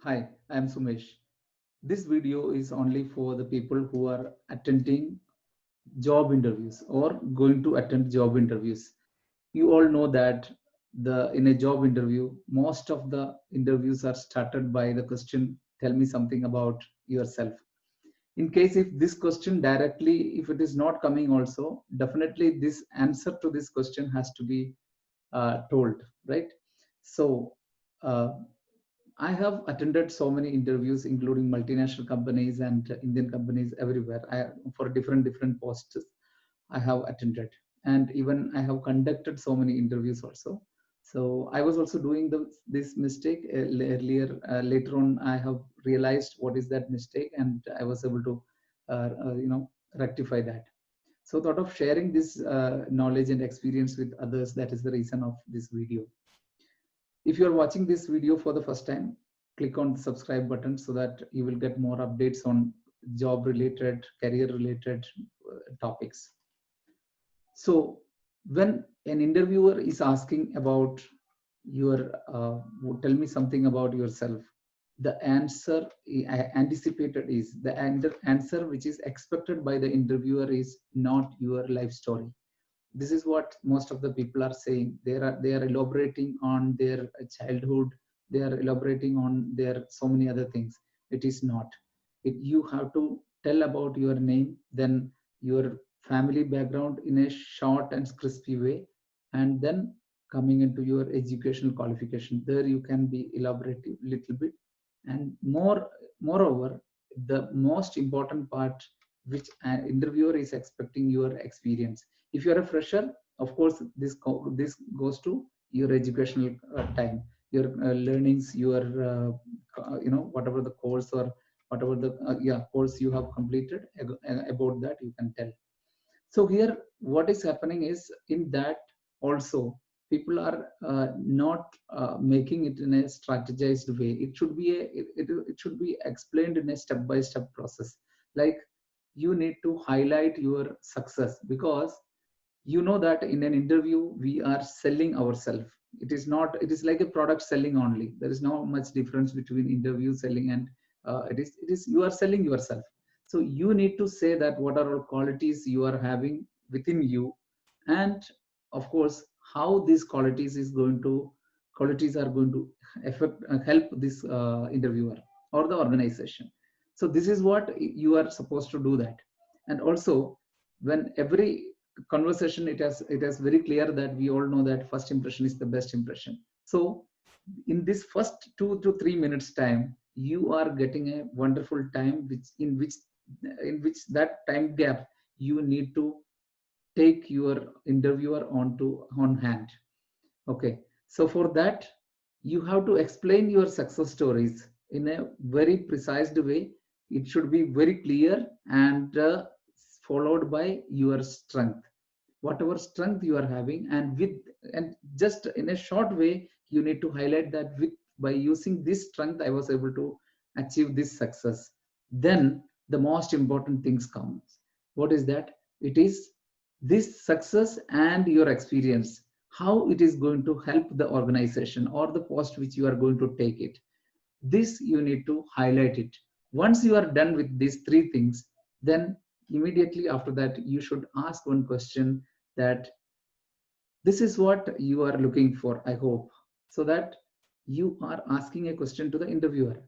Hi, I am Sumesh. This video is only for the people who are attending job interviews or going to attend job interviews. You all know that the in a job interview, most of the interviews are started by the question, tell me something about yourself. In case if this question directly, if it is not coming also, definitely this answer to this question has to be told, right? So uh, I have attended so many interviews, including multinational companies and Indian companies everywhere. For different posts, I have attended, and even I have conducted so many interviews also. So I was also doing this mistake earlier. Later on, I have realized what is that mistake, and I was able to, rectify that. So, thought of sharing this knowledge and experience with others. That is the reason of this video. If you are watching this video for the first time, click on the subscribe button so that you will get more updates on job related, career related topics. So when an interviewer is asking about your, tell me something about yourself, the answer anticipated is the answer which is expected by the interviewer is not your life story. This is what most of the people are saying. They are elaborating on their childhood, they are elaborating on their so many other things. It is not it. You have to tell about your name, then your family background in a short and crispy way, and then coming into your educational qualification. There you can be elaborative little bit. And moreover, the most important part which an interviewer is expecting, your experience. If you are a fresher, of course this goes to your educational time, your learnings, your whatever the course or whatever the course you have completed. About that you can tell. So here what is happening is, in that also people are not making it in a strategized way. It should be it should be explained in a step by step process. Like, you need to highlight your success, because you know that in an interview we are selling ourselves. It is like a product selling only. There is no much difference between interview selling and it is you are selling yourself. So you need to say that what are all qualities you are having within you, and of course how these qualities are going to affect help this interviewer or the organization. So this is what you are supposed to do that. And also, when every conversation, it has very clear that we all know that first impression is the best impression. So in this first 2 to 3 minutes time, you are getting a wonderful time, which that time gap you need to take your interviewer on hand. Okay, so for that you have to explain your success stories in a very precise way. It should be very clear, and followed by your strength, whatever strength you are having. And just in a short way you need to highlight that, by using this strength I was able to achieve this success. Then the most important things comes. What is that? It is this success and your experience, how it is going to help the organization or the post which you are going to take it. This you need to highlight it. Once you are done with these three things, then immediately after that you should ask one question, that this is what you are looking for, I hope. So that you are asking a question to the interviewer.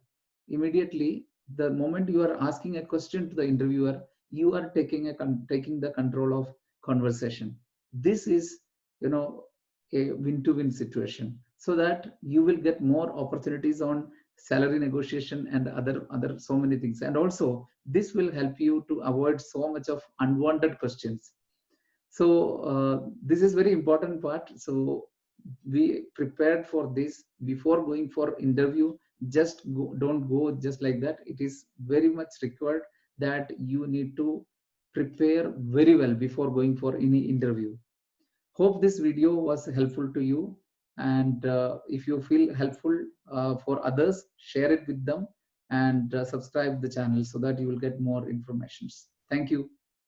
Immediately, the moment you are asking a question to the interviewer, you are taking the control of conversation. This is, you know a win to win situation, so that you will get more opportunities on salary negotiation and other so many things. And also this will help you to avoid so much of unwanted questions. So this is very important part. So we prepared for this before going for interview. Don't go just like that. It is very much required that you need to prepare very well before going for any interview. Hope this video was helpful to you. And if you feel helpful for others, share it with them, and subscribe the channel so that you will get more informations. Thank you.